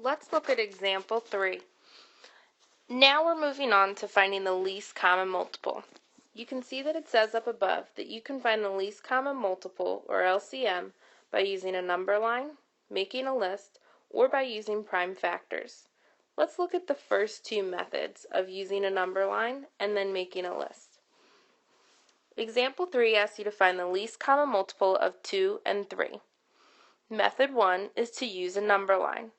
Let's look at example 3. Now we're moving on to finding the least common multiple. You can see that it says up above that you can find the least common multiple, or LCM, by using a number line, making a list, or by using prime factors. Let's look at the first two methods of using a number line and then making a list. Example 3 asks you to find the least common multiple of 2 and 3. Method 1 is to use a number line.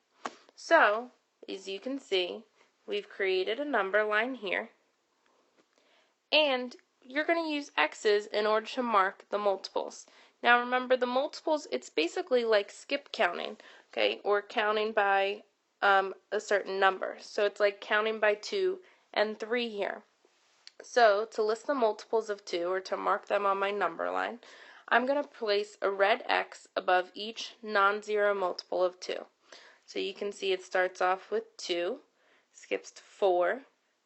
So, as you can see, we've created a number line here, and you're going to use X's in order to mark the multiples. Now remember, the multiples, it's basically like skip counting, okay, or counting by a certain number. So it's like counting by 2 and 3 here. So to list the multiples of 2, or to mark them on my number line, I'm going to place a red X above each non-zero multiple of 2. So you can see it starts off with 2, skips to 4,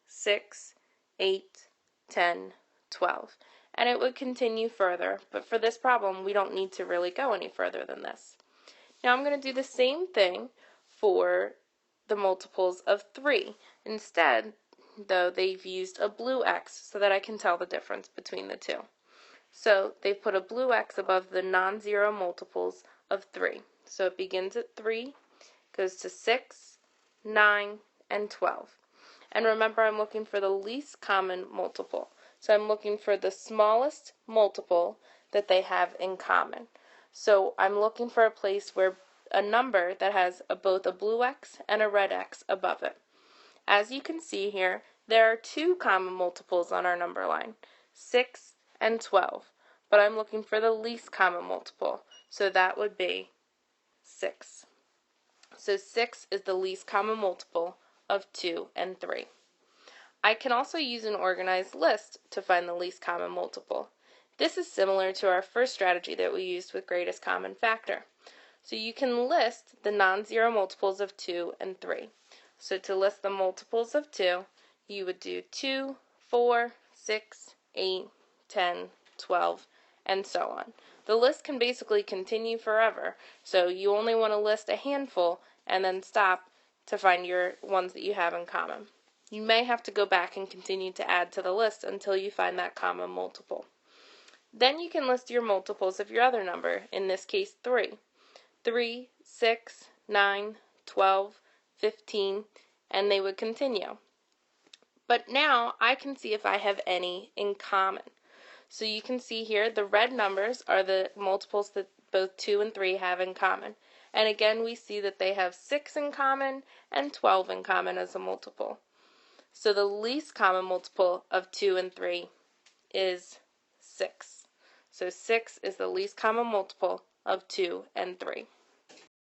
6, 8, 10, 12. And it would continue further, but for this problem we don't need to really go any further than this. Now I'm going to do the same thing for the multiples of 3. Instead, though, they've used a blue X so that I can tell the difference between the two. So they've put a blue X above the non-zero multiples of 3. So it begins at 3, goes to 6, 9, and 12. And remember, I'm looking for the least common multiple. So I'm looking for the smallest multiple that they have in common. So I'm looking for a place where a number that has both a blue X and a red X above it. As you can see here, there are two common multiples on our number line, 6 and 12. But I'm looking for the least common multiple, so that would be 6. So 6 is the least common multiple of 2 and 3. I can also use an organized list to find the least common multiple. This is similar to our first strategy that we used with greatest common factor. So you can list the non-zero multiples of 2 and 3. So to list the multiples of 2, you would do 2, 4, 6, 8, 10, 12, and so on. The list can basically continue forever, so you only want to list a handful and then stop to find your ones that you have in common. You may have to go back and continue to add to the list until you find that common multiple. Then you can list your multiples of your other number, in this case 3. 3, 6, 9, 12, 15, and they would continue. But now I can see if I have any in common. So you can see here the red numbers are the multiples that both 2 and 3 have in common. And again, we see that they have 6 in common and 12 in common as a multiple. So the least common multiple of 2 and 3 is 6. So 6 is the least common multiple of 2 and 3.